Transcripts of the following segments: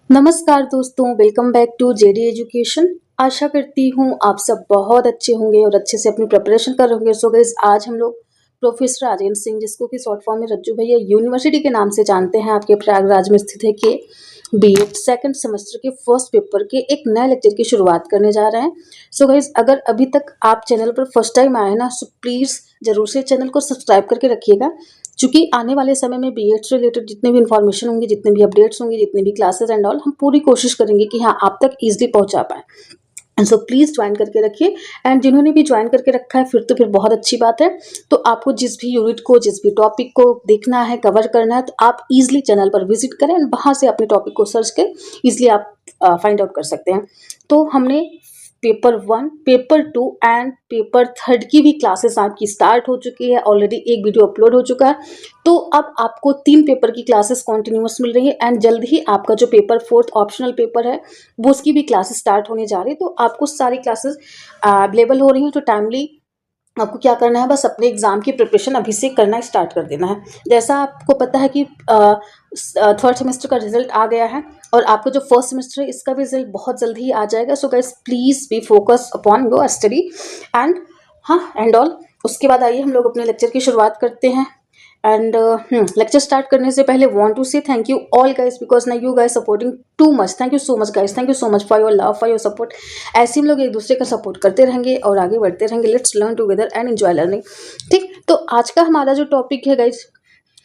नमस्कार दोस्तों, welcome back to JD Education. आशा करती हूँ आप सब बहुत अच्छे होंगे और अच्छे से अपनी प्रिपरेशन कर रहे होंगे। सो गाइस, आज हम लोग प्रोफेसर राजेंद्र सिंह, जिसको कि शॉर्ट फॉर्म में रज्जू भैया यूनिवर्सिटी के नाम से जानते हैं, आपके प्रयागराज में स्थित है, के बीएड सेकंड सेमेस्टर के फर्स्ट पेपर के एक नए लेक्चर की शुरुआत करने जा रहे हैं। सो गाइस, अगर अभी तक आप चैनल पर फर्स्ट टाइम आए ना, सो प्लीज़ जरूर से चैनल को सब्सक्राइब करके रखिएगा, क्योंकि आने वाले समय में बीएड से रिलेटेड जितने भी इन्फॉर्मेशन होंगी, जितने भी अपडेट्स होंगी, जितने भी क्लासेस एंड ऑल, हम पूरी कोशिश करेंगे कि हाँ आप तक ईजिली पहुंचा पाएँ। सो प्लीज़ ज्वाइन करके रखिए। एंड जिन्होंने भी ज्वाइन करके रखा है फिर बहुत अच्छी बात है। तो आपको जिस भी यूनिट को, जिस भी टॉपिक को देखना है, कवर करना है, तो आप इजीली चैनल पर विजिट करें एंड वहाँ से अपने टॉपिक को सर्च कर इजीली आप फाइंड आउट कर सकते हैं। तो हमने पेपर 1, पेपर 2 एंड पेपर 3 की भी क्लासेस आपकी स्टार्ट हो चुकी है। ऑलरेडी एक वीडियो अपलोड हो चुका है। तो अब आपको 3 पेपर की क्लासेस कॉन्टिन्यूस मिल रही है एंड जल्द ही आपका जो पेपर 4th ऑप्शनल पेपर है, वो उसकी भी क्लासेस स्टार्ट होने जा रही है। तो आपको सारी क्लासेस अवेलेबल हो रही हैं। तो टाइमली आपको क्या करना है, बस अपने एग्जाम की प्रिपरेशन अभी से करना स्टार्ट कर देना है। जैसा आपको पता है कि थर्ड सेमेस्टर का रिजल्ट आ गया है और आपका जो फर्स्ट सेमेस्टर है, इसका भी रिजल्ट बहुत जल्दी ही आ जाएगा। So guys, please be focus upon your study and and all. उसके बाद आइए हम लोग अपने लेक्चर की शुरुआत करते हैं। एंड लेक्चर स्टार्ट करने से पहले want to say thank you all guys, because ना you guys supporting too much. Thank you so much guys, thank you so much for your love, for your support. ऐसे हम लोग एक दूसरे का सपोर्ट करते रहेंगे और आगे बढ़ते रहेंगे। Let's learn together and enjoy learning. ठीक, तो आज का हमारा जो टॉपिक है गाइस,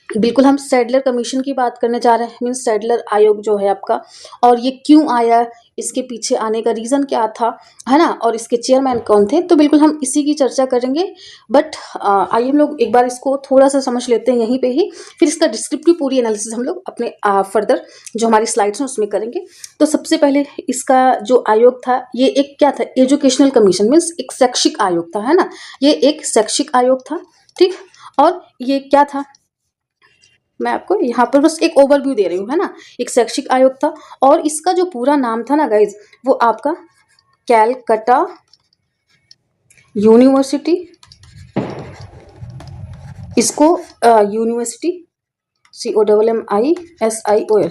बिल्कुल हम सैडलर कमीशन की बात करने जा रहे हैं। मीन्स सैडलर आयोग जो है आपका, और ये क्यों आया, इसके पीछे आने का रीज़न क्या था, है ना, और इसके चेयरमैन कौन थे। तो बिल्कुल हम इसी की चर्चा करेंगे। बट आइए हम लोग एक बार इसको थोड़ा सा समझ लेते हैं यहीं पे ही, फिर इसका डिस्क्रिप्टिव पूरी एनालिसिस हम लोग अपने फर्दर जो हमारी स्लाइड्स हैं उसमें करेंगे। तो सबसे पहले इसका जो आयोग था, ये एक क्या था, एजुकेशनल कमीशन, मीन्स एक शैक्षिक आयोग था, है ना। ये एक शैक्षिक आयोग था। ठीक, और ये क्या था, मैं आपको यहाँ पर बस एक ओवरव्यू दे रही हूँ, है ना। एक शैक्षिक आयोग था और इसका जो पूरा नाम था ना गाइज, वो आपका कैलकटा यूनिवर्सिटी, इसको यूनिवर्सिटी COMMISIOL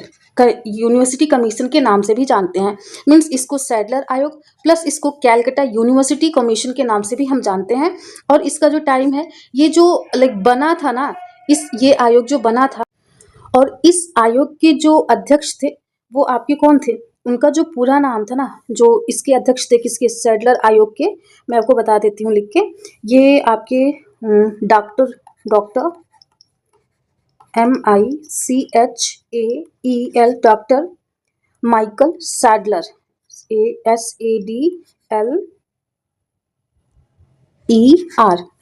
यूनिवर्सिटी कमीशन के नाम से भी जानते हैं। मीन्स इसको सैडलर आयोग प्लस इसको कैलकटा यूनिवर्सिटी कमीशन के नाम से भी हम जानते हैं। और इसका जो टाइम है, ये जो लाइक बना था ना, ये आयोग जो बना था, और इस आयोग के जो अध्यक्ष थे वो आपके कौन थे, उनका जो पूरा नाम था ना, जो इसके अध्यक्ष थे किसके, सैडलर आयोग के, मैं आपको बता देती हूँ लिख के। ये आपके doctor MICHAEL, doctor Michael Sadler, SADLER,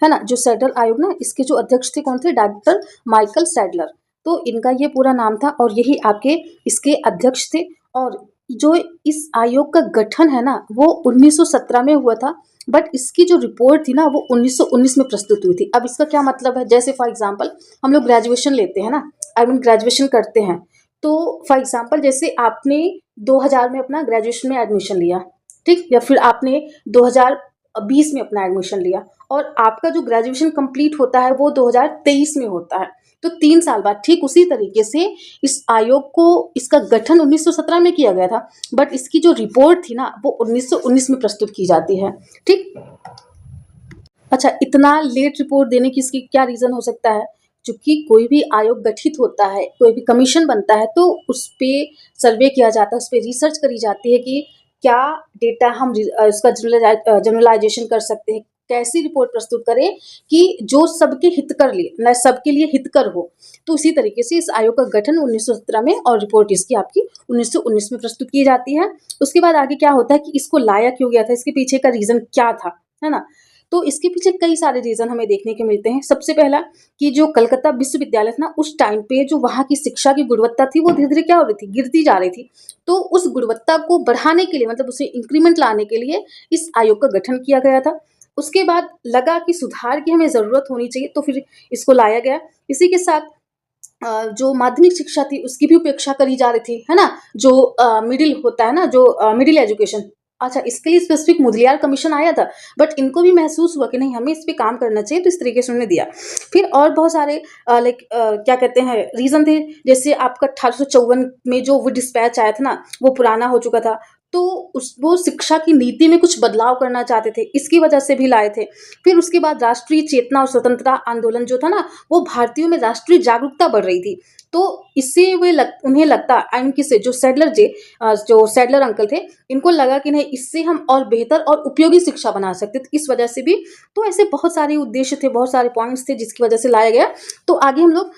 है ना। जो सैडलर आयोग ना, इसके जो अध्यक्ष थे कौन थे, डॉक्टर माइकल सैडलर। तो इनका ये पूरा नाम था और यही आपके इसके अध्यक्ष थे। और जो इस आयोग का गठन है ना, वो 1917 में हुआ था। बट इसकी जो रिपोर्ट थी ना, वो 1919 में प्रस्तुत हुई थी। अब इसका क्या मतलब है, जैसे फॉर एग्जांपल हम लोग ग्रेजुएशन लेते हैं ना, आई मीन ग्रेजुएशन करते हैं। तो फॉर एग्जांपल जैसे आपने 2000 में अपना ग्रेजुएशन में एडमिशन लिया, ठीक, या फिर आपने 2020 में अपना एडमिशन लिया, और आपका जो ग्रेजुएशन कंप्लीट होता है वो 2023 में होता है। तो 3 साल बाद ठीक उसी तरीके से इस आयोग को, इसका गठन 1917 में किया गया था, बट इसकी जो रिपोर्ट थी ना, वो 1919 में प्रस्तुत की जाती है। ठीक, अच्छा, इतना लेट रिपोर्ट देने की इसकी क्या रीज़न हो सकता है। चूंकि कोई भी आयोग गठित होता है, कोई भी कमीशन बनता है, तो उस पर सर्वे किया जाता है, उस पर रिसर्च करी जाती है कि क्या डेटा हम इसका जनरलाइजेशन कर सकते हैं, कैसी रिपोर्ट प्रस्तुत करें कि जो सबके हितकर न सबके लिए हितकर हो। तो उसी तरीके से इस आयोग का गठन 1917 में और रिपोर्ट इसकी आपकी 1919 में प्रस्तुत की जाती है। उसके बाद आगे क्या होता है कि इसको लाया क्यों गया था, इसके पीछे का रीज़न क्या था, है ना। तो इसके पीछे कई सारे रीज़न हमें देखने को मिलते हैं। सबसे पहला कि जो कलकत्ता विश्वविद्यालय था ना, उस टाइम पे जो वहाँ की शिक्षा की गुणवत्ता थी, वो धीरे धीरे क्या हो रही थी, गिरती जा रही थी। तो उस गुणवत्ता को बढ़ाने के लिए, मतलब उसे इंक्रीमेंट लाने के लिए इस आयोग का गठन किया गया था। उसके बाद लगा कि सुधार की हमें ज़रूरत होनी चाहिए, तो फिर इसको लाया गया। इसी के साथ जो माध्यमिक शिक्षा थी उसकी भी उपेक्षा करी जा रही थी, है ना। जो मिडिल होता है ना, जो मिडिल एजुकेशन, अच्छा, इसके लिए स्पेसिफिक मुदलियार कमीशन आया था, बट इनको भी महसूस हुआ कि नहीं हमें इस पे काम करना चाहिए, तो इस तरीके से उन्होंने दिया। फिर और बहुत सारे क्या कहते हैं रीज़न थे, जैसे आपका 1854 में जो वो डिस्पैच आया था ना, वो पुराना हो चुका था, तो वो शिक्षा की नीति में कुछ बदलाव करना चाहते थे, इसकी वजह से भी लाए थे। फिर उसके बाद राष्ट्रीय चेतना और स्वतंत्रता आंदोलन जो था ना, वो भारतीयों में राष्ट्रीय जागरूकता बढ़ रही थी, तो इससे उन्हें लगता एंड किसे जो जो सैडलर अंकल थे, इनको लगा कि नहीं इससे हम और बेहतर और उपयोगी शिक्षा बना सकते थे, इस वजह से भी। तो ऐसे बहुत सारे उद्देश्य थे, बहुत सारे पॉइंट्स थे जिसकी वजह से लाया गया। तो आगे हम लोग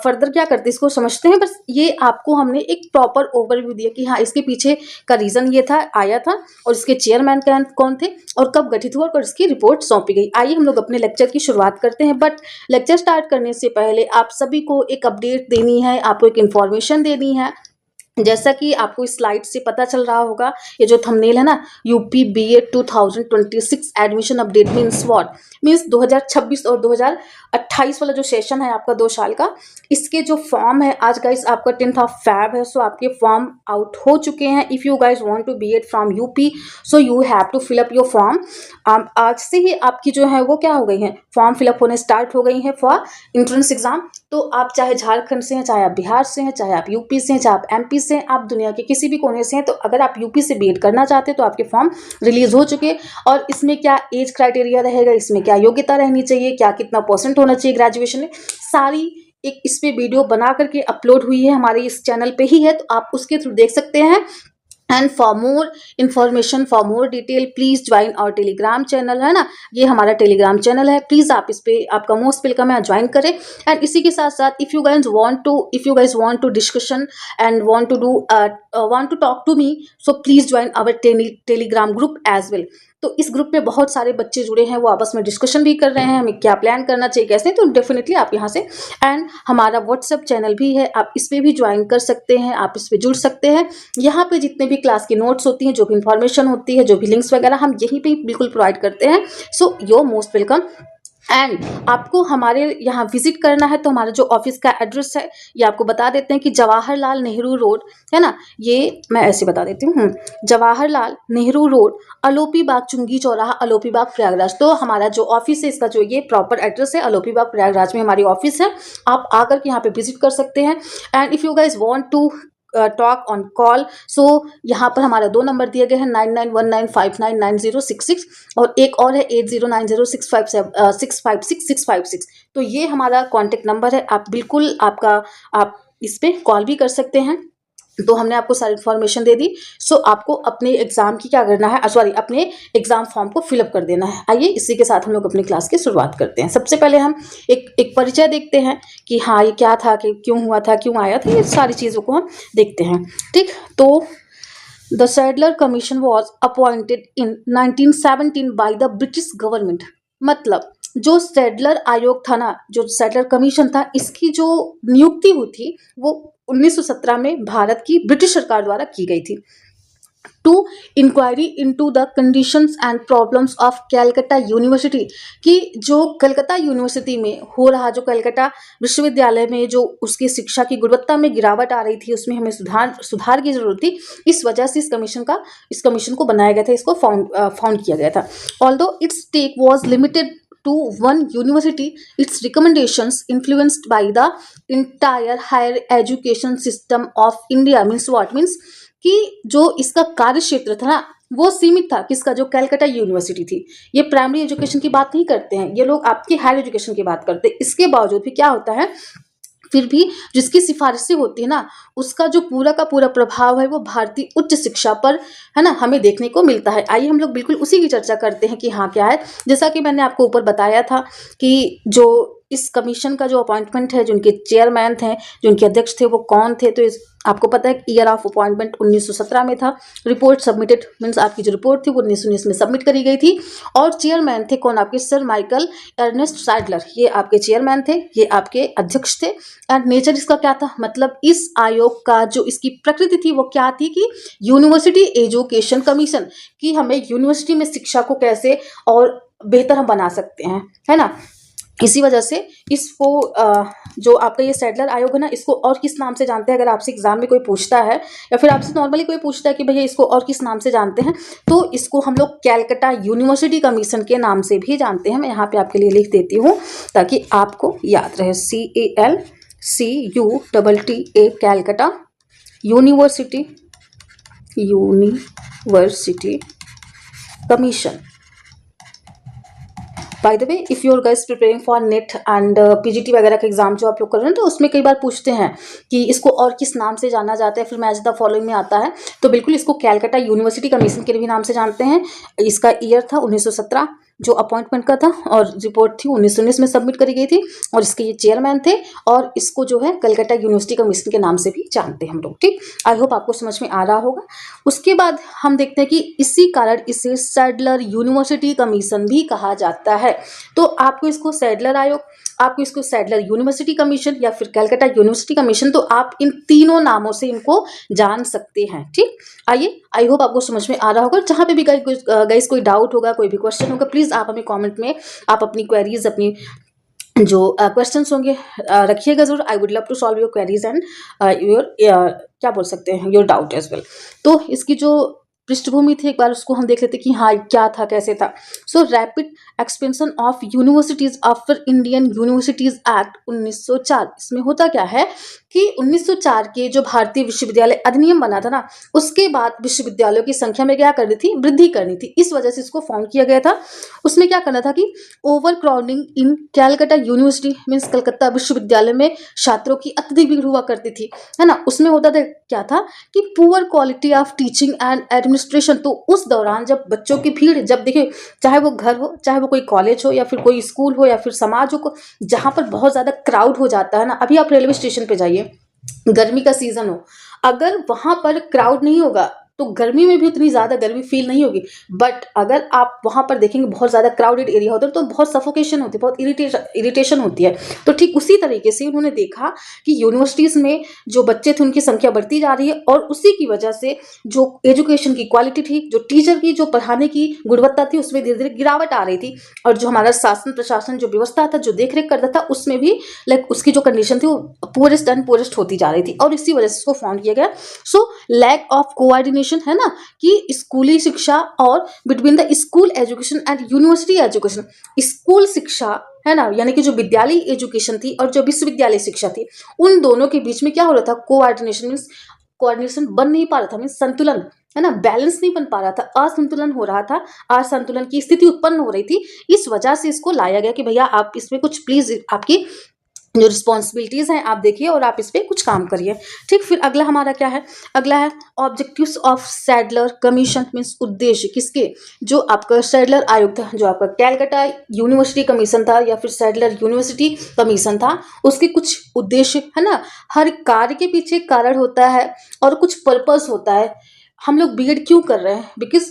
फर्दर क्या करते हैं इसको समझते हैं। बस ये आपको हमने एक प्रॉपर ओवरव्यू दिया कि हाँ इसके पीछे का रीज़न ये था, आया था, और इसके चेयरमैन कौन थे और कब गठित हुआ और इसकी रिपोर्ट सौंपी गई। आइए हम लोग अपने लेक्चर की शुरुआत करते हैं, बट लेक्चर स्टार्ट करने से पहले आप सभी को एक अपडेट देनी है, आपको एक इन्फॉर्मेशन देनी है। जैसा कि आपको इस स्लाइड से पता चल रहा होगा, ये जो थंबनेल है ना, UP BEd 2026 admission update means what, means 2026 और 2028 वाला जो सेशन है आपका 2 साल का, इसके जो फॉर्म है आज गाइस आपका 10th ऑफ Feb है, सो आपके फॉर्म आउट हो चुके हैं। If you guys want to BEd from UP, so you have to fill up your form. आज से ही आपकी जो है वो क्या हो गई है, फॉर्म फिलअप होने स्टार्ट हो गई है फॉर इंट्रेंस एग्जाम। तो आप चाहे झारखंड से हैं, चाहे आप बिहार से हैं, चाहे आप यूपी से हैं, चाहे आप एमपी से हैं, आप दुनिया के किसी भी कोने से हैं, तो अगर आप यूपी से बीएड करना चाहते हैं तो आपके फॉर्म रिलीज हो चुके। और इसमें क्या एज क्राइटेरिया रहेगा, इसमें क्या योग्यता रहनी चाहिए, क्या कितना परसेंट होना चाहिए ग्रेजुएशन में, सारी एक इस पे वीडियो बना करके अपलोड हुई है, हमारे इस चैनल पे ही है, तो आप उसके थ्रू देख सकते हैं। And for more information, for more detail, please join our Telegram channel, है ना, ये हमारा टेलीग्राम चैनल है, प्लीज आप इस पे आपका मोस्ट वेलकम है, ज्वाइन करें। एंड इसी के साथ साथ if you guys want to discussion and want to talk to me, so please join our Telegram group as well. तो इस ग्रुप में बहुत सारे बच्चे जुड़े हैं, वो आपस में डिस्कशन भी कर रहे हैं हमें क्या प्लान करना चाहिए कैसे, तो डेफिनेटली आप यहाँ से। एंड हमारा व्हाट्सएप चैनल भी है, आप इस पे भी ज्वाइन कर सकते हैं, आप इस पे जुड़ सकते हैं। यहाँ पे जितने भी क्लास की नोट्स होती हैं, जो भी इंफॉर्मेशन होती है, जो भी लिंक्स वगैरह, हम यहीं पे बिल्कुल प्रोवाइड करते हैं। So your most welcome. And आपको हमारे यहाँ विजिट करना है तो हमारा जो ऑफिस का एड्रेस है ये आपको बता देते हैं कि जवाहरलाल नेहरू रोड, है ना, ये मैं ऐसे बता देती हूँ, जवाहरलाल नेहरू रोड, अलोपी बाग चुंगी चौराहा, अलोपी बाग प्रयागराज। तो हमारा जो ऑफिस है इसका जो ये प्रॉपर एड्रेस है, अलोपी बाग प्रयागराज में हमारी ऑफिस है, आप आकर के यहाँ पे विजिट कर सकते हैं। And if you guys want to talk on call, so यहाँ पर हमारा 2 नंबर दिए गए हैं, 9919599066 और एक और है 8090656656। तो ये हमारा कॉन्टेक्ट नंबर है, आप बिल्कुल आप इस पे कॉल भी कर सकते हैं। तो हमने आपको सारी इन्फॉर्मेशन दे दी। सो आपको अपने एग्जाम की क्या करना है, सॉरी अपने एग्जाम फॉर्म को फिलअप कर देना है। आइए इसी के साथ हम लोग अपनी क्लास की शुरुआत करते हैं। सबसे पहले हम एक परिचय देखते हैं कि हाँ ये क्या था, कि क्यों हुआ था, क्यों आया था, ये सारी चीज़ों को हम देखते हैं। ठीक, तो the Sadler commission was appointed in 1917 by the British government. मतलब जो सैडलर आयोग था ना, जो सैडलर कमीशन था, इसकी जो नियुक्ति हुई थी वो 1917 में भारत की ब्रिटिश सरकार द्वारा की गई थी। To inquiry into the conditions and problems of Calcutta university, कि जो कलकत्ता यूनिवर्सिटी में हो रहा, जो कलकत्ता विश्वविद्यालय में जो उसकी शिक्षा की गुणवत्ता में गिरावट आ रही थी, उसमें हमें सुधार की जरूरत थी। इस वजह से इस कमीशन को बनाया गया था, इसको फाउंड किया गया था। Although its take was limited to one university, its recommendations influenced by the entire higher education system of India। means what, means कि जो इसका कार्य क्षेत्र था ना वो सीमित था, किसका, जो कलकत्ता यूनिवर्सिटी थी। ये प्राइमरी एजुकेशन की बात नहीं करते हैं, ये लोग आपकी हायर एजुकेशन की बात करते हैं। इसके बावजूद भी क्या होता है, फिर भी जिसकी सिफारिशें होती है ना, उसका जो पूरा का पूरा प्रभाव है वो भारतीय उच्च शिक्षा पर, है ना, हमें देखने को मिलता है। आइए हम लोग बिल्कुल उसी की चर्चा करते हैं कि हाँ क्या है। जैसा कि मैंने आपको ऊपर बताया था कि जो इस कमीशन का जो अपॉइंटमेंट है, जो उनके चेयरमैन थे, जो उनके अध्यक्ष थे, वो कौन थे, तो आपको पता है ईयर ऑफ अपॉइंटमेंट 1917 में था। रिपोर्ट सबमिटेड, मीन्स आपकी जो रिपोर्ट थी वो 1919 में सबमिट करी गई थी। और चेयरमैन थे कौन, आपके सर माइकल अर्नेस्ट सैडलर, ये आपके चेयरमैन थे, ये आपके अध्यक्ष थे। एंड नेचर इसका क्या था, मतलब इस आयोग का जो इसकी प्रकृति थी वो क्या थी कि यूनिवर्सिटी एजुकेशन कमीशन, कि हमें यूनिवर्सिटी में शिक्षा को कैसे और बेहतर हम बना सकते हैं, है ना। इसी वजह से इसको जो आपका ये सैडलर आयोग है ना, इसको और किस नाम से जानते हैं? अगर आपसे एग्जाम में कोई पूछता है या फिर आपसे नॉर्मली कोई पूछता है कि भैया इसको और किस नाम से जानते हैं, तो इसको हम लोग कैलकटा यूनिवर्सिटी कमीशन के नाम से भी जानते हैं। मैं यहाँ पे आपके लिए लिख देती हूँ ताकि आपको याद रहे। CALCUTTA, Calcutta university commission. By the way, if you are guys preparing for NET and PGT वगैरह के एग्जाम जो आप लोग कर रहे हैं, तो उसमें कई बार पूछते हैं कि इसको और किस नाम से जाना जाता है, फिर मैच द फॉलोइंग में आता है। तो बिल्कुल इसको कैलकटा यूनिवर्सिटी कमीशन के भी नाम से जानते हैं। इसका ईयर था 1917 जो अपॉइंटमेंट का था, और रिपोर्ट थी 1919 में सबमिट करी गई थी, और इसके ये चेयरमैन थे, और इसको जो है कलकत्ता यूनिवर्सिटी कमीशन के नाम से भी जानते हैं हम लोग। ठीक, आई होप आपको समझ में आ रहा होगा। उसके बाद हम देखते हैं कि इसी कारण इसे सैडलर यूनिवर्सिटी कमीशन भी कहा जाता है। तो आपको इसको सैडलर आयोग, आपको इसको सैडलर यूनिवर्सिटी कमीशन या फिर कलकत्ता यूनिवर्सिटी कमीशन, तो आप इन तीनों नामों से इनको जान सकते हैं। ठीक, आइए, आई होप आपको समझ में आ रहा होगा। जहाँ पे भी गाइस कोई डाउट होगा, कोई भी क्वेश्चन होगा, प्लीज़ आप हमें कमेंट में आप अपनी क्वेरीज, अपनी जो क्वेश्चंस होंगे रखिएगा जरूर। I would love to solve your queries and your क्या बोल सकते हैं, योर डाउट एज वेल। तो इसकी जो पृष्ठभूमि थी, एक बार उसको हम देख लेते कि हाँ क्या था, कैसे था। सो rapid expansion of universities after Indian universities act 1904। इसमें होता क्या है कि 1904 के जो भारतीय विश्वविद्यालय अधिनियम बना था ना, उसके बाद विश्वविद्यालयों की संख्या में क्या करनी थी, वृद्धि करनी थी। इस वजह से इसको फॉर्म किया गया था। उसमें क्या करना था कि ओवर क्राउडिंग इन कैलकटा यूनिवर्सिटी मीन्स कलकत्ता विश्वविद्यालय में छात्रों की अत्यधिक भीड़ हुआ करती थी, है ना। उसमें होता था क्या था कि poor quality of teaching and administration. तो उस दौरान जब बच्चों की भीड़, जब देखिए चाहे वो घर हो, चाहे वो कोई कॉलेज हो, या फिर कोई स्कूल हो, या फिर समाज हो, जहाँ पर बहुत ज़्यादा क्राउड हो जाता है ना। अभी आप रेलवे स्टेशन पे जाइए, गर्मी का सीजन हो, अगर वहां पर क्राउड नहीं होगा तो गर्मी में भी उतनी ज़्यादा गर्मी फील नहीं होगी। बट अगर आप वहां पर देखेंगे बहुत ज़्यादा क्राउडेड एरिया होता है, तो बहुत सफोकेशन होती है, बहुत इरिटेशन होती है। तो ठीक उसी तरीके से उन्होंने देखा कि यूनिवर्सिटीज़ में जो बच्चे थे उनकी संख्या बढ़ती जा रही है, और उसी की वजह से जो एजुकेशन की क्वालिटी थी, जो टीचर की जो पढ़ाने की गुणवत्ता थी, उसमें धीरे धीरे गिरावट आ रही थी। और जो हमारा शासन प्रशासन जो व्यवस्था था, जो देख रेख करता था, उसमें भी उसकी जो कंडीशन थी वो पुअरेस्ट एंड पुअरेस्ट होती जा रही थी, और इसी वजह से इसको फाउंड किया गया। सो लैक ऑफ कोऑर्डिनेशन है ना, कि स्कूली शिक्षा और between the school education and university education. School शिक्षा है ना, यानी कि जो विद्यालय एजुकेशन थी और जो विश्वविद्यालय शिक्षा थी, उन दोनों के बीच में क्या हो रहा था, कोऑर्डिनेशन मीन्स कोऑर्डिनेशन बन नहीं पा रहा था, मीन्स संतुलन, है ना, बैलेंस नहीं बन पा रहा था, असंतुलन हो रहा था, असंतुलन की स्थिति उत्पन्न हो रही थी। इस वजह से इसको लाया गया कि भैया आप इसमें कुछ प्लीज आपकी जो रिस्पॉन्सिबिलिटीज हैं आप देखिए और आप इस पर कुछ काम करिए। ठीक, फिर अगला हमारा क्या है, अगला है objectives of Sadler commission means उद्देश्य किसके, जो आपका सैडलर आयोग था, जो आपका कैलकटा यूनिवर्सिटी कमीशन था या फिर सैडलर यूनिवर्सिटी कमीशन था, उसके कुछ उद्देश्य है ना। हर कार्य के पीछे कारण होता है और कुछ पर्पस होता है। हम लोग बीएड क्यों कर रहे हैं, because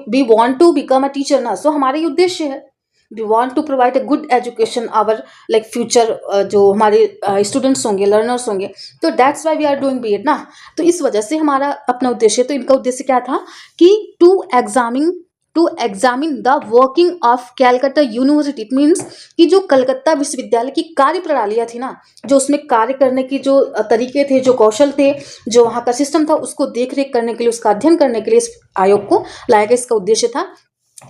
we want to become a teacher ना, सो हमारा ये उद्देश्य है। We want to provide a good education our like future, जो हमारे स्टूडेंट्स होंगे, लर्नर्स होंगे, तो that's why we are doing BEd ना। तो इस वजह से हमारा अपना उद्देश्य, तो इनका उद्देश्य क्या था कि to examine the working of Calcutta university. It means कि जो कलकत्ता विश्वविद्यालय की कार्य प्रणालियाँ थी ना, जो उसमें कार्य करने की जो तरीके थे, जो कौशल थे, जो वहाँ का सिस्टम था, उसको देख रेख करने के लिए, उसका अध्ययन करने के लिए इस आयोग को लाया गया। इसका उद्देश्य था।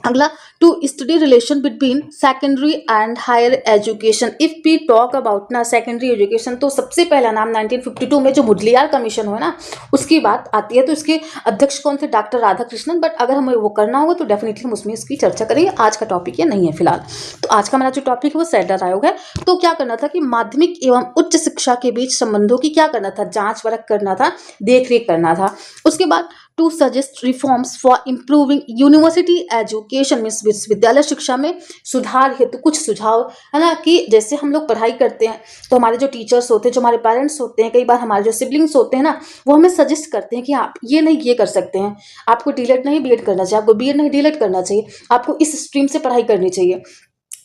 अगला, to study relation between secondary and higher education. If we talk about ना सेकेंडरी एजुकेशन, तो सबसे पहला नाम 1952 में जो मुडलियार कमीशन हुआ ना, उसकी बात आती है। तो इसके अध्यक्ष कौन थे, डॉक्टर राधाकृष्णन। बट अगर हमें वो करना होगा तो डेफिनेटली हम उसमें इसकी चर्चा करेंगे। आज का टॉपिक ये नहीं है फिलहाल। तो आज का हमारा जो टॉपिक है वो सैडलर आयोग है। तो क्या करना था कि माध्यमिक एवं उच्च शिक्षा के बीच संबंधों की क्या करना था, जांच परख करना था, देख रेख करना था। उसके बाद to suggest reforms for improving university education means विश्वविद्यालय शिक्षा में सुधार हेतु कुछ सुझाव, है ना। कि जैसे हम लोग पढ़ाई करते हैं तो हमारे जो टीचर्स होते हैं, जो हमारे पेरेंट्स होते हैं, कई बार हमारे जो सिबलिंग्स होते हैं ना, वो हमें सजेस्ट करते हैं कि आप ये नहीं ये कर सकते हैं, आपको डीलेट नहीं बीएड करना चाहिए, आपको बीएड नहीं डीलेट करना चाहिए, आपको इस स्ट्रीम से पढ़ाई करनी चाहिए।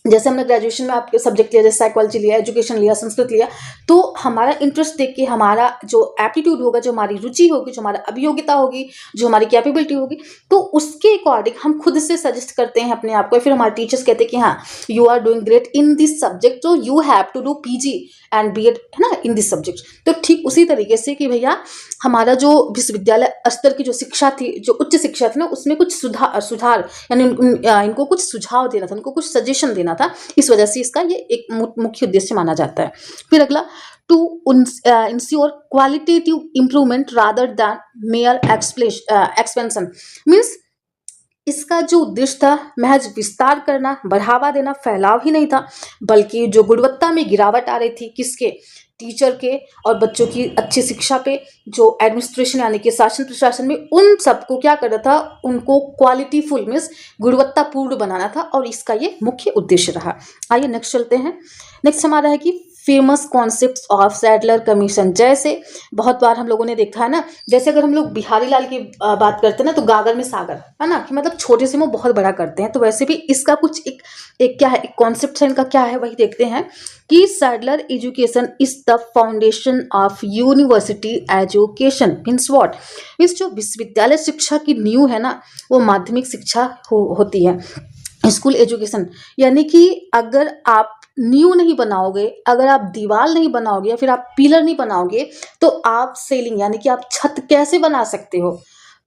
जैसे हमने ग्रेजुएशन में आपके सब्जेक्ट लिया, जैसे साइकोलॉजी लिया, एजुकेशन लिया, संस्कृत लिया, तो हमारा इंटरेस्ट देख के हमारा जो एप्टीट्यूड होगा, जो हमारी रुचि होगी, जो हमारा अभियोग्यता होगी, जो हमारी कैपेबिलिटी होगी, तो उसके अकॉर्डिंग हम खुद से सजेस्ट करते हैं अपने आप को। फिर हमारे टीचर्स कहते हैं कि हाँ, you are doing great in this subject, तो you have to do PG and BEd, है ना, इन दिस सब्जेक्ट। तो ठीक उसी तरीके से कि भैया हमारा जो विश्वविद्यालय स्तर की जो शिक्षा थी, जो उच्च शिक्षा थी ना, उसमें कुछ सुधार यानी इनको कुछ सुझाव देना था, उनको कुछ सजेशन देना था। इस वजह से इसका ये एक मुख्य उद्देश्य माना जाता है। फिर अगला, to ensure qualitative improvement rather than mere expansion, means इसका जो उद्देश्य था महज विस्तार करना, बढ़ावा देना, फैलाव ही नहीं था, बल्कि जो गुणवत्ता में गिरावट आ रही थी किसके, टीचर के और बच्चों की अच्छी शिक्षा पे, जो एडमिनिस्ट्रेशन यानी कि शासन प्रशासन में, उन सबको क्या करना था, उनको क्वालिटीफुल मीन्स गुणवत्तापूर्ण बनाना था, और इसका ये मुख्य उद्देश्य रहा। आइए नेक्स्ट चलते हैं। नेक्स्ट हमारा है कि famous concepts of Sadler commission. जैसे बहुत बार हम लोगों ने देखा है ना, जैसे अगर हम लोग बिहारी लाल की बात करते हैं ना, तो गागर में सागर, है ना, कि मतलब छोटे से वो बहुत बड़ा करते हैं। तो वैसे भी इसका कुछ एक क्या है, एक कॉन्सेप्ट है इनका, क्या है वही देखते हैं कि Sadler education is the foundation of university education. Means what, means जो विश्वविद्यालय शिक्षा की नींव है ना, वो माध्यमिक शिक्षा होती है, स्कूल एजुकेशन। यानी कि अगर आप नींव नहीं बनाओगे, अगर आप दीवार नहीं बनाओगे, या फिर आप पिलर नहीं बनाओगे, तो आप सेलिंग यानी कि आप छत कैसे बना सकते हो।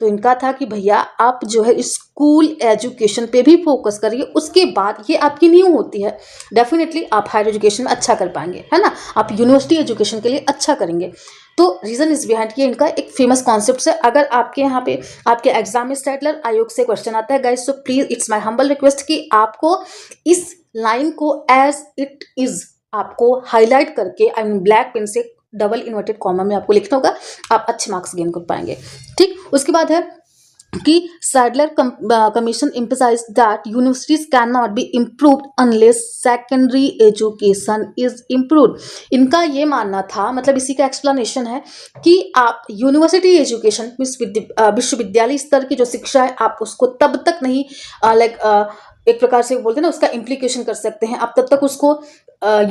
तो इनका था कि भैया आप जो है स्कूल एजुकेशन पे भी फोकस करिए, उसके बाद ये आपकी नींव होती है। डेफिनेटली आप हायर एजुकेशन में अच्छा कर पाएंगे, है ना, आप यूनिवर्सिटी एजुकेशन के लिए अच्छा करेंगे। तो रीजन इज बिहाइंड कि इनका एक फेमस कॉन्सेप्ट है। अगर आपके यहाँ पे आपके एग्जाम में सैडलर आयोग से क्वेश्चन आता है guys, so please it's my humble request कि आपको इस लाइन को एज इट इज आपको हाईलाइट करके, आई मीन ब्लैक पेन से डबल इन्वर्टेड कॉमा में आपको लिखना होगा, आप अच्छे मार्क्स गेन कर पाएंगे। ठीक, उसके बाद है कि Sadler commission emphasized that universities cannot be improved unless secondary education is improved। इनका ये मानना था, मतलब इसी का एक्सप्लेनेशन है कि आप यूनिवर्सिटी एजुकेशन विश्वविद्यालय स्तर की जो शिक्षा है, आप उसको तब तक नहीं एक प्रकार से बोलते हैं ना, उसका इम्प्लीकेशन कर सकते हैं, आप तब तक उसको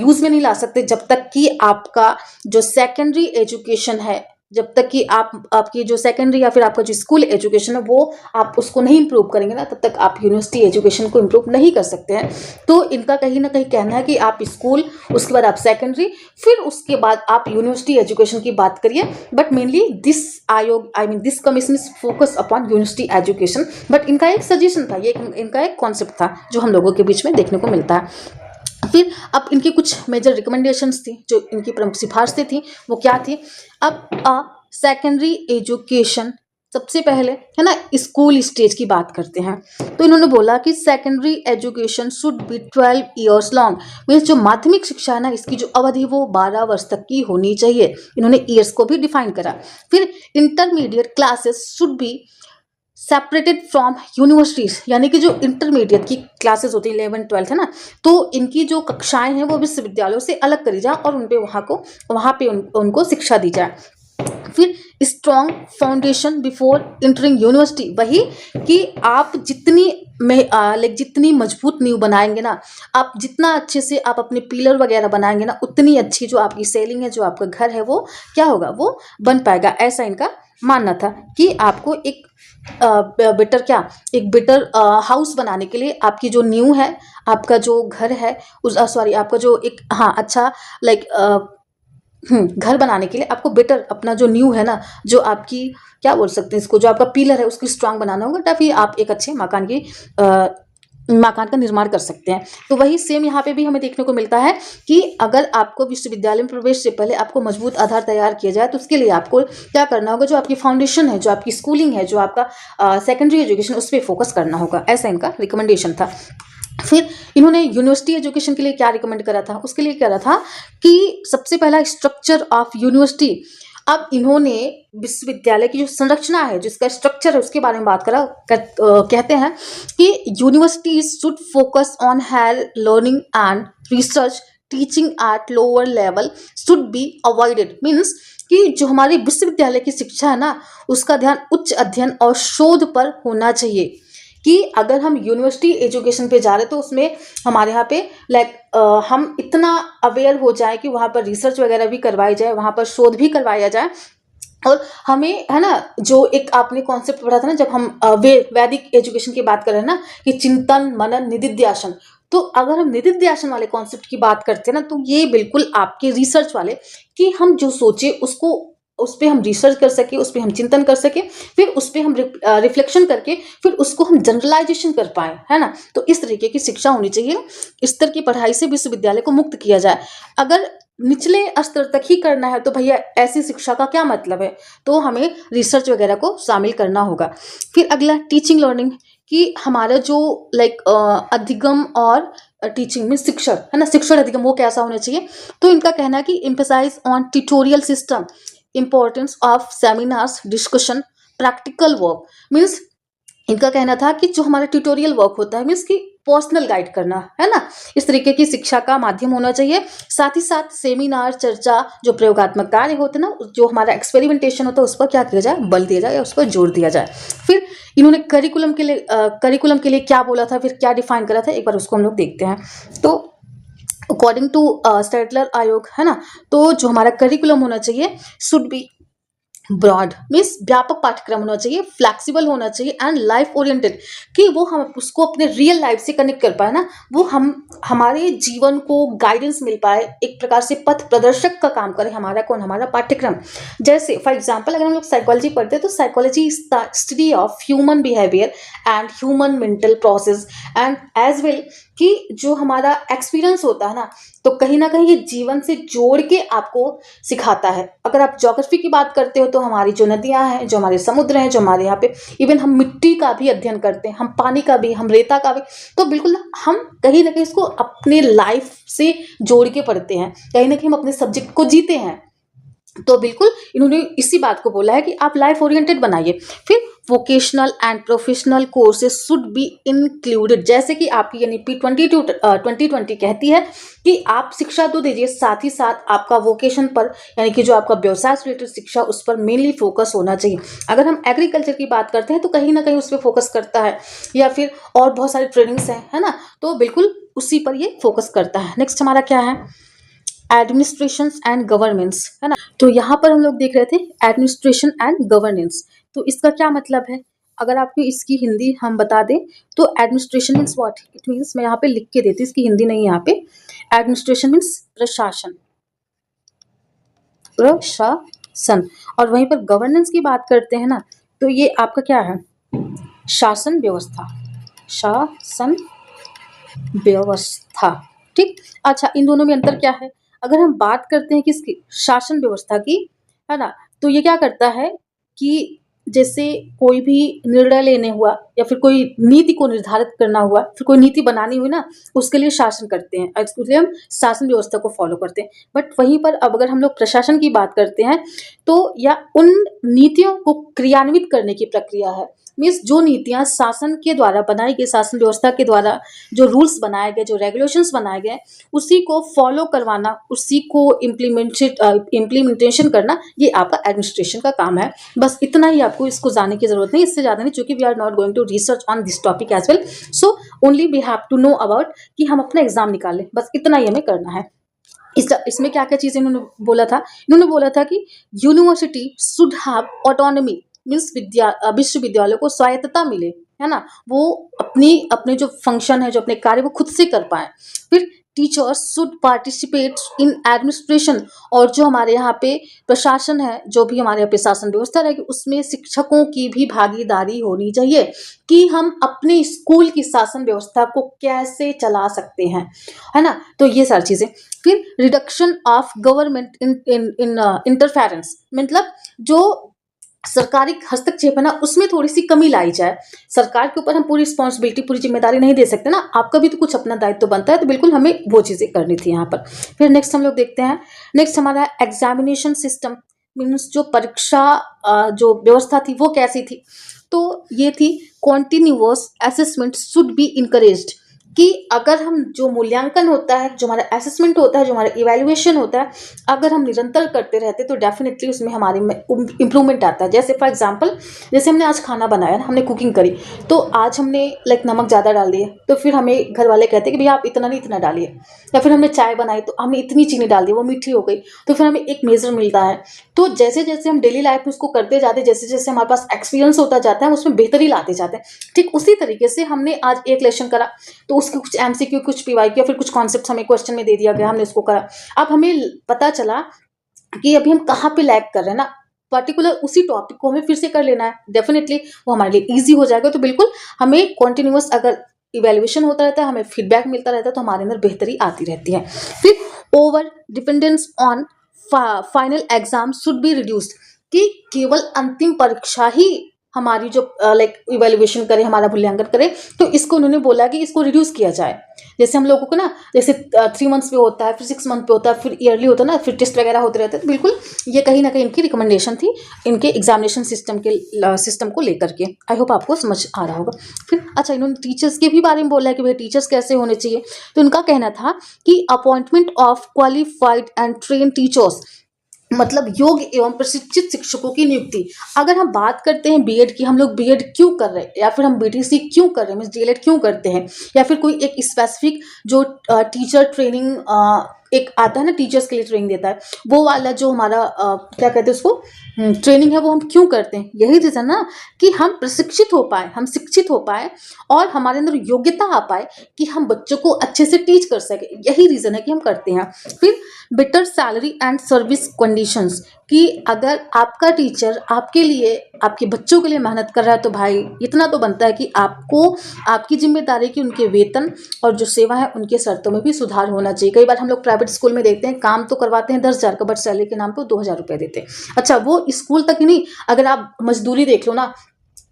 यूज में नहीं ला सकते जब तक कि आपका जो सेकेंडरी एजुकेशन है, जब तक कि आपकी जो सेकेंडरी या फिर आपका जो स्कूल एजुकेशन है वो आप उसको नहीं इम्प्रूव करेंगे ना, तब तक आप यूनिवर्सिटी एजुकेशन को इम्प्रूव नहीं कर सकते हैं। तो इनका कहीं ना कहीं कहना है कि आप स्कूल, उसके बाद आप सेकेंडरी, फिर उसके बाद आप यूनिवर्सिटी एजुकेशन की बात करिए। बट मेनली दिस आयोग, I mean this commission is focus upon university education. But इनका एक सजेशन था, ये इनका एक कॉन्सेप्ट था जो हम लोगों के बीच में देखने को मिलता है। फिर अब इनकी कुछ मेजर रिकमेंडेशंस थी, जो इनकी प्रमुख सिफारिशें थी, वो क्या थी। अब सेकेंडरी एजुकेशन, सबसे पहले है ना स्कूल स्टेज की बात करते हैं, तो इन्होंने बोला कि secondary education should be 12 years long. Means जो माध्यमिक शिक्षा है ना, इसकी जो अवधि वो 12 वर्ष तक की होनी चाहिए। इन्होंने ईयर्स को भी डिफाइन करा। फिर intermediate classes should be separated from universities, यानी कि जो इंटरमीडिएट की क्लासेस होती है 11 12 है ना, तो इनकी जो कक्षाएं हैं वो विश्वविद्यालयों से अलग करी जाए और उन पे वहाँ पे उनको शिक्षा दी जाए। फिर strong foundation before entering university, वही कि आप जितनी मजबूत नींव बनाएंगे ना, आप जितना अच्छे से आप अपने पिलर वगैरह बनाएंगे ना, उतनी अच्छी जो आपकी सेलिंग है, जो आपका घर है, वो क्या होगा, वो बन पाएगा। ऐसा इनका मानना था कि आपको एक बेटर हाउस बनाने के लिए आपकी जो नींव है, आपका जो घर है, आपका जो एक अच्छा घर बनाने के लिए आपको बेटर अपना जो नींव है ना, जो आपकी क्या बोल सकते हैं इसको, जो आपका पिलर है उसकी स्ट्रांग बनाना होगा, तभी आप एक अच्छे मकान का निर्माण कर सकते हैं। तो वही सेम यहाँ पे भी हमें देखने को मिलता है कि अगर आपको विश्वविद्यालय में प्रवेश से पहले आपको मजबूत आधार तैयार किया जाए, तो उसके लिए आपको क्या करना होगा, जो आपकी फाउंडेशन है, जो आपकी स्कूलिंग है, जो आपका सेकेंडरी एजुकेशन, उस पर फोकस करना होगा। ऐसा इनका रिकमेंडेशन था। फिर इन्होंने यूनिवर्सिटी एजुकेशन के लिए क्या रिकमेंड करा था, उसके लिए कह रहा था कि सबसे पहला स्ट्रक्चर ऑफ यूनिवर्सिटी। अब इन्होंने विश्वविद्यालय की जो संरचना है, जिसका स्ट्रक्चर है, उसके बारे में बात कहते हैं कि universities should focus on higher learning and research, teaching at lower level should be avoided. Means कि जो हमारी विश्वविद्यालय की शिक्षा है ना, उसका ध्यान उच्च अध्ययन और शोध पर होना चाहिए। कि अगर हम यूनिवर्सिटी एजुकेशन पे जा रहे हैं तो उसमें हमारे यहाँ पे हम इतना अवेयर हो जाए कि वहाँ पर रिसर्च वगैरह भी करवाई जाए, वहाँ पर शोध भी करवाया जाए। और हमें है ना, जो एक आपने कॉन्सेप्ट पढ़ा था ना जब हम वैदिक एजुकेशन की बात कर रहे हैं ना, कि चिंतन मनन निदिध्यासन, तो अगर हम निदिध्यासन वाले कॉन्सेप्ट की बात करते हैं ना, तो ये बिल्कुल आपके रिसर्च वाले, कि हम जो सोचे उसको उस पे हम रिसर्च कर सके, उस पे हम चिंतन कर सके, फिर उस पे हम रिफ्लेक्शन करके फिर उसको हम जनरलाइजेशन कर पाए, है ना। तो इस तरीके की शिक्षा होनी चाहिए। इस स्तर की पढ़ाई से विश्वविद्यालय को मुक्त किया जाए। अगर निचले स्तर तक ही करना है तो भैया ऐसी शिक्षा का क्या मतलब है, तो हमें रिसर्च वगैरह को शामिल करना होगा। फिर अगला टीचिंग लर्निंग, कि हमारा जो अधिगम और टीचिंग में शिक्षण है ना, शिक्षण अधिगम वो कैसा होना चाहिए। तो इनका कहना है कि emphasize on tutorial system, importance of seminars, discussion, practical work. Means इनका कहना था कि जो हमारा ट्यूटोरियल वर्क होता है, मीन्स कि पर्सनल गाइड करना, है ना, इस तरीके की शिक्षा का माध्यम होना चाहिए। साथ ही साथ सेमिनार, चर्चा, जो प्रयोगात्मक कार्य होते हैं ना, जो हमारा एक्सपेरिमेंटेशन होता है, उस पर क्या किया जाए, बल दिया जाए या उस पर जोर दिया जाए। फिर इन्होंने करिकुलम के लिए क्या बोला था, फिर क्या डिफाइन करा था, एक बार उसको हम लोग देखते हैं। तो अकॉर्डिंग टू स्टेटलर आयोग, है ना, तो जो हमारा करिकुलम होना चाहिए शुड बी ब्रॉड, मीन्स व्यापक पाठ्यक्रम होना चाहिए, फ्लेक्सिबल होना चाहिए एंड लाइफ ओरिएंटेड, कि वो हम उसको अपने रियल लाइफ से कनेक्ट कर पाए ना, वो हम हमारे जीवन को गाइडेंस मिल पाए, एक प्रकार से पथ प्रदर्शक का काम करे हमारा कौन, हमारा पाठ्यक्रम। जैसे फॉर एग्जांपल अगर हम लोग साइकोलॉजी पढ़ते हैं तो psychology is the study of human behaviour and human mental process and as well, कि जो हमारा एक्सपीरियंस होता है ना, तो कहीं ना कहीं ये जीवन से जोड़ के आपको सिखाता है। अगर आप ज्योग्राफी की बात करते हो तो हमारी जो नदियां हैं, जो हमारे समुद्र हैं, जो हमारे यहाँ पे इवन हम मिट्टी का भी अध्ययन करते हैं, हम पानी का भी, हम रेता का भी, तो बिल्कुल हम कहीं ना कहीं इसको अपने लाइफ से जोड़ के पढ़ते हैं, कहीं ना कहीं हम अपने सब्जेक्ट को जीते हैं। तो बिल्कुल इन्होंने इसी बात को बोला है कि आप लाइफ ओरिएंटेड बनाइए। फिर vocational and professional courses should be included, जैसे कि आपकी यानी P2020 कहती है कि आप शिक्षा तो दीजिए, साथ ही साथ आपका वोकेशन पर यानी कि जो आपका व्यवसाय से रिलेटेड शिक्षा, उस पर मेनली फोकस होना चाहिए। अगर हम एग्रीकल्चर की बात करते हैं तो कहीं ना कहीं उस पर फोकस करता है, या फिर और बहुत सारी ट्रेनिंग्स हैं, है ना, तो बिल्कुल उसी पर ये फोकस करता है। नेक्स्ट हमारा क्या है, एडमिनिस्ट्रेशन एंड गवर्नेंस, है ना। तो यहाँ पर हम लोग देख रहे थे एडमिनिस्ट्रेशन एंड गवर्नेंस, तो इसका क्या मतलब है, अगर आपको इसकी हिंदी हम बता दें तो administration means what, it means, मैं यहाँ पे लिख के देती, इसकी हिंदी नहीं है यहाँ पे। एडमिनिस्ट्रेशन मीन्स प्रशासन, प्रशासन, और वहीं पर गवर्नेंस की बात करते हैं ना, तो ये आपका क्या है, शासन व्यवस्था, शासन व्यवस्था, ठीक। अच्छा, इन दोनों में अंतर क्या है, अगर हम बात करते हैं किसकी, शासन व्यवस्था की, है ना, तो ये क्या करता है कि जैसे कोई भी निर्णय लेने हुआ या फिर कोई नीति को निर्धारित करना हुआ, फिर कोई नीति बनानी हुई ना, उसके लिए शासन करते हैं, इसलिए हम शासन व्यवस्था को फॉलो करते हैं। बट वहीं पर अब अगर हम लोग प्रशासन की बात करते हैं, तो या उन नीतियों को क्रियान्वित करने की प्रक्रिया है, मीन्स जो नीतियां शासन के द्वारा बनाई गई, शासन व्यवस्था के द्वारा जो रूल्स बनाए गए, जो रेगुलेशंस बनाए गए, उसी को फॉलो करवाना, उसी को इम्प्लीमेंटेशन करना, ये आपका एडमिनिस्ट्रेशन का काम है। बस इतना ही आपको इसको जानने की जरूरत नहीं, इससे ज्यादा नहीं, क्योंकि we are not going to research on this topic as well, so only we have to know about कि हम अपना एग्जाम निकाल लें, बस इतना ही हमें करना है। इसमें क्या क्या चीजें इन्होंने बोला था, इन्होंने बोला था कि university should have autonomy, means विश्वविद्यालयों को स्वायत्तता मिले, है ना, वो अपने जो फंक्शन है, जो अपने कार्य वो खुद से कर पाए। फिर teachers should participate in administration, और जो हमारे यहाँ पे प्रशासन है, जो भी हमारे यहाँ पे शासन व्यवस्था रहेगी, उसमें शिक्षकों की भी भागीदारी होनी चाहिए, कि हम अपने स्कूल की शासन व्यवस्था को कैसे चला सकते हैं, है ना। तो ये सारी चीजें। फिर reduction of government in interference, मतलब जो सरकारी हस्तक्षेप है ना, उसमें थोड़ी सी कमी लाई जाए। सरकार के ऊपर हम पूरी रिस्पॉन्सिबिलिटी, पूरी जिम्मेदारी नहीं दे सकते ना, आपका भी तो कुछ अपना दायित्व तो बनता है, तो बिल्कुल हमें वो चीजें करनी थी यहाँ पर। फिर नेक्स्ट हम लोग देखते हैं, नेक्स्ट हमारा एग्जामिनेशन सिस्टम, मीन्स जो परीक्षा जो व्यवस्था थी वो कैसी थी, तो ये थी continuous assessment should be encouraged, कि अगर हम जो मूल्यांकन होता है, जो हमारा असेसमेंट होता है, जो हमारा इवैल्यूएशन होता है, अगर हम निरंतर करते रहते तो डेफिनेटली उसमें हमारे में इम्प्रूवमेंट आता है। जैसे फॉर एग्जांपल, जैसे हमने आज खाना बनाया ना, हमने कुकिंग करी, तो आज हमने लाइक नमक ज़्यादा डाल दिए, तो फिर हमें घर वाले कहते हैं कि भैया आप इतना नहीं इतना डालिए। या फिर हमने चाय बनाई तो हमने इतनी चीनी डाल दी, वो मीठी हो गई, तो फिर हमें एक मेज़र मिलता है। तो जैसे जैसे हम डेली लाइफ में उसको करते जाते, जैसे जैसे हमारे पास एक्सपीरियंस होता जाता है, हम उसमें बेहतरी लाते जाते हैं। ठीक उसी तरीके से हमने आज एक लेसन करा, तो उसके कुछ एमसीक्यू, कुछ पीवाईक्यू या फिर कुछ कॉन्सेप्ट हमें क्वेश्चन में दे दिया गया, हमने उसको करा। अब हमें पता चला कि अभी हम कहाँ पे लैग कर रहे हैं ना, पर्टिकुलर उसी टॉपिक को हमें फिर से कर लेना है, डेफिनेटली वो हमारे लिए ईजी हो जाएगा। तो बिल्कुल हमें कॉन्टिन्यूअस अगर इवेल्युएशन होता रहता है, हमें फीडबैक मिलता रहता है, तो हमारे अंदर बेहतरी आती रहती है। फिर over dependence on final exam should be reduced, कि केवल अंतिम परीक्षा ही हमारी जो लाइक इवेल्युएशन करे, हमारा मूल्यांकन करे, तो इसको उन्होंने बोला कि इसको रिड्यूस किया जाए। जैसे हम लोगों को ना, जैसे 3 मंथ्स पे होता है, फिर 6 मंथ पे होता है, फिर ईयरली होता है ना, फिर टेस्ट वगैरह होते रहते हैं। तो बिल्कुल ये कहीं ना कहीं इनकी रिकमेंडेशन थी, इनके एग्जामिनेशन सिस्टम को लेकर के। आई होप आपको समझ आ रहा होगा। फिर अच्छा, इन्होंने टीचर्स के भी बारे में बोला है कि भाई टीचर्स कैसे होने चाहिए। तो इनका कहना था कि appointment of qualified and train teachers, मतलब योग्य एवं प्रशिक्षित शिक्षकों की नियुक्ति। अगर हम बात करते हैं बीएड की, हम लोग बीएड क्यों कर रहे हैं, या फिर हम बीटीसी क्यों कर रहे हैं, मीन्स डीएलएड क्यों करते हैं, या फिर कोई एक स्पेसिफिक जो टीचर ट्रेनिंग एक आता है ना, टीचर्स के लिए ट्रेनिंग देता है, वो वाला जो हमारा क्या कहते हैं उसको, ट्रेनिंग है, वो हम क्यों करते हैं। यही रीज़न ना, कि हम प्रशिक्षित हो पाए, हम शिक्षित हो पाए, और हमारे अंदर योग्यता आ पाए कि हम बच्चों को अच्छे से टीच कर सके। यही रीज़न है कि हम करते हैं। फिर better salary and service conditions, कि अगर आपका टीचर आपके लिए, आपके बच्चों के लिए मेहनत कर रहा है, तो भाई इतना तो बनता है कि आपको, आपकी जिम्मेदारी कि उनके वेतन और जो सेवा है उनके शर्तों में भी सुधार होना चाहिए। कई बार हम लोग प्राइवेट स्कूल में देखते हैं, काम तो करवाते हैं 10,000 का, बट सैलरी के नाम पर 2,000 रुपये देते हैं। अच्छा, वो स्कूल तक ही नहीं, अगर आप मजदूरी देख लो ना,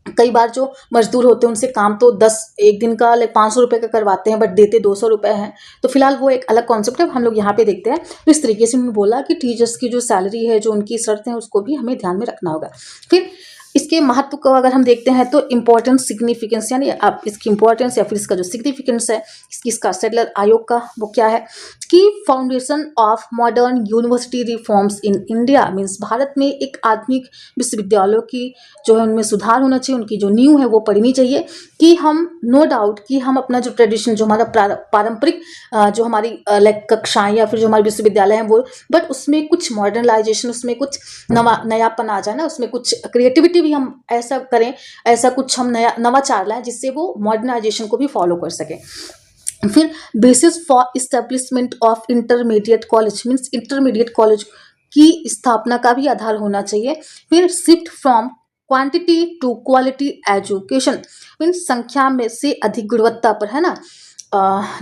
कई बार जो मजदूर होते हैं उनसे काम तो 10 एक दिन का 500 रुपये का करवाते हैं, बट देते 200 रुपये हैं। तो फिलहाल वो एक अलग कॉन्सेप्ट है, हम लोग यहाँ पे देखते हैं। तो इस तरीके से उन्होंने बोला कि टीचर्स की जो सैलरी है, जो उनकी शर्तें हैं, उसको भी हमें ध्यान में रखना होगा। फिर इसके महत्व को अगर हम देखते हैं, तो इम्पोर्टेंस सिग्निफिकेंस, यानी आप इसकी इंपॉर्टेंस या फिर इसका जो सिग्निफिकेंस है, इसका सेटलर आयोग का वो क्या है, कि foundation of modern university reforms in India, means Bharat में एक आधुनिक विश्वविद्यालयों की जो है उनमें सुधार होना चाहिए, उनकी जो नींव है वो पढ़नी चाहिए, कि हम नो डाउट कि हम अपना जो ट्रेडिशन, जो हमारा पारंपरिक जो हमारी लाइक कक्षाएं या फिर जो हमारे विश्वविद्यालय हैं वो, बट उसमें कुछ मॉडर्नलाइजेशन, उसमें कुछ नयापन आ जाए ना, उसमें कुछ क्रिएटिविटी भी हम ऐसा करें, ऐसा कुछ हम नवाचार लाएं जिससे वो मॉडर्नाइजेशन को भी फॉलो कर सके। फिर basis for establishment of intermediate college, means intermediate college की स्थापना का भी आधार होना चाहिए। फिर shift from quantity to quality education, means संख्या में से अधिक गुणवत्ता पर, है ना।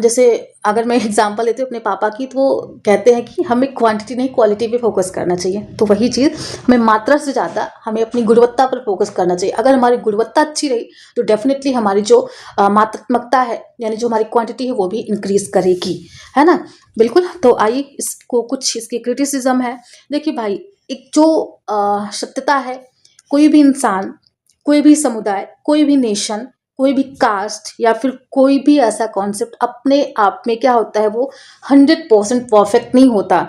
जैसे अगर मैं एग्जांपल लेती हूँ अपने पापा की, तो वो कहते हैं कि हमें क्वांटिटी नहीं क्वालिटी पे फोकस करना चाहिए। तो वही चीज़, हमें मात्रा से ज़्यादा हमें अपनी गुणवत्ता पर फोकस करना चाहिए। अगर हमारी गुणवत्ता अच्छी रही, तो डेफिनेटली हमारी जो मात्रात्मकता है, यानी जो हमारी क्वांटिटी है, वो भी इंक्रीज करेगी, है ना। बिल्कुल। तो आइए इसको, कुछ इसकी क्रिटिसिज्म है। देखिए भाई, एक जो सत्यता है, कोई भी इंसान, कोई भी समुदाय, कोई भी नेशन, कोई भी कास्ट, या फिर कोई भी ऐसा कॉन्सेप्ट अपने आप में क्या होता है, वो 100% परफेक्ट नहीं होता।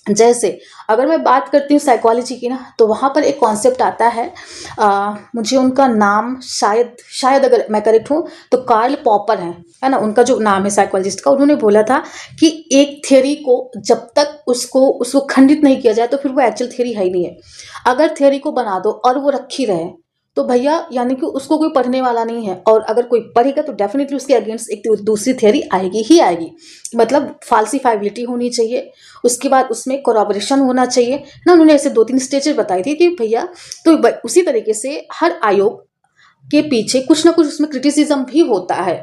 जैसे अगर मैं बात करती हूँ साइकोलॉजी की ना, तो वहाँ पर एक कॉन्सेप्ट आता है, मुझे उनका नाम शायद अगर मैं करेक्ट हूँ तो कार्ल पॉपर है ना, उनका जो नाम है साइकोलॉजिस्ट का। उन्होंने बोला था कि एक थ्योरी को जब तक उसको खंडित नहीं किया जाए, तो फिर वो एक्चुअल थ्योरी है ही नहीं है। अगर थ्योरी को बना दो और वो रखी रहे, तो भैया यानी कि उसको कोई पढ़ने वाला नहीं है, और अगर कोई पढ़ेगा तो डेफिनेटली उसके अगेंस्ट एक दूसरी थ्योरी आएगी ही आएगी। मतलब फाल्सिफाइबिलिटी होनी चाहिए, उसके बाद उसमें कोलैबोरेशन होना चाहिए ना। उन्होंने ऐसे 2-3 स्टेजेस बताई थी कि भैया, तो उसी तरीके से हर आयोग के पीछे कुछ ना कुछ उसमें क्रिटिसिज्म भी होता है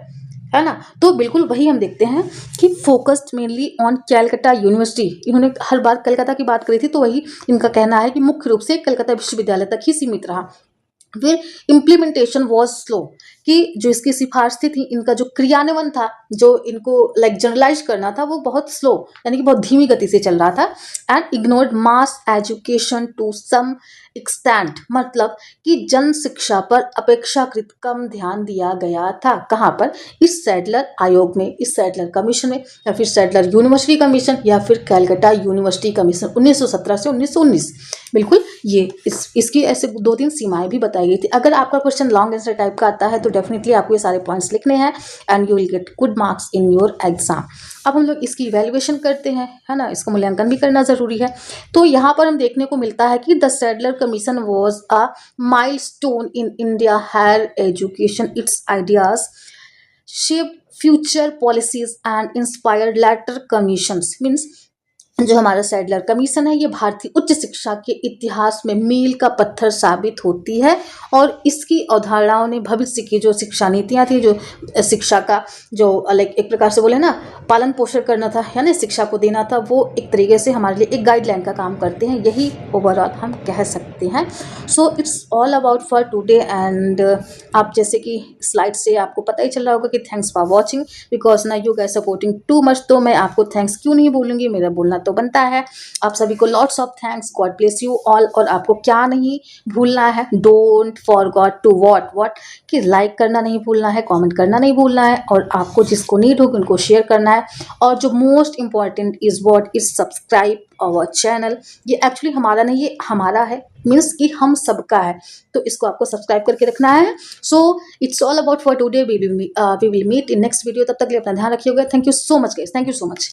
ना। तो बिल्कुल वही हम देखते हैं कि focused mainly on Calcutta university, इन्होंने हर बार कलकत्ता की बात करी थी, तो वही इनका कहना है कि मुख्य रूप से कलकत्ता विश्वविद्यालय तक ही सीमित रहा। फिर इम्प्लीमेंटेशन वॉज स्लो, कि जो इसकी सिफारिशें थी, इनका जो क्रियान्वयन था, जो इनको लाइक जनरलाइज करना था, वो बहुत स्लो यानी कि बहुत धीमी गति से चल रहा था। And ignored mass education to some extent, मतलब कि जन शिक्षा पर अपेक्षाकृत कम ध्यान दिया गया था। कहाँ पर? इस सैडलर आयोग में, इस सैडलर कमीशन में, या फिर सैडलर यूनिवर्सिटी कमीशन, या फिर कैलकाटा यूनिवर्सिटी कमीशन 1917 से 1919। बिल्कुल, ये इसकी ऐसे 2-3 सीमाएं भी बताई गई थी। अगर आपका क्वेश्चन लॉन्ग आंसर टाइप का आता है तो डेफिनेटली आपको ये सारे पॉइंट्स लिखने हैं and you will get good marks in your exam. अब हम लोग इसकी इवैल्यूएशन करते हैं, है ना, इसका मूल्यांकन भी करना जरूरी है। तो यहाँ पर हम देखने को मिलता है कि the Sadler commission was a milestone in India higher education, its ideas shape future policies and inspired later commissions. Means जो हमारा सैडलर कमीशन है, ये भारतीय उच्च शिक्षा के इतिहास में मील का पत्थर साबित होती है, और इसकी अवधारणाओं ने भविष्य की जो शिक्षा नीतियाँ थी, जो शिक्षा का जो लाइक एक प्रकार से बोले ना पालन पोषण करना था, यानी शिक्षा को देना था, वो एक तरीके से हमारे लिए एक गाइडलाइन का काम करते हैं, यही ओवरऑल हम कह सकते हैं। सो it's all about for today. And आप जैसे कि स्लाइड से आपको पता ही चल रहा होगा कि थैंक्स फॉर वॉचिंग, बिकॉज ना you guys supporting too much, तो मैं आपको थैंक्स क्यों नहीं बोलूँगी, मेरा बोलना तो बनता है। आप सभी को lots of thanks, God bless you all. और आपको क्या नहीं भूलना है, डोंट फॉरगॉट टू वॉट कि लाइक करना नहीं भूलना है, कमेंट करना नहीं भूलना है, और आपको जिसको नीड होगी उनको शेयर करना है। और जो most important is what is subscribe our channel. ये एक्चुअली हमारा नहीं, ये हमारा है, मीन्स कि हम सबका है, तो इसको आपको सब्सक्राइब करके रखना है। So it's all about for today, we will meet in next video. तब तक के लिए अपना ध्यान रखिएगा। Thank you so much guys, thank you so much.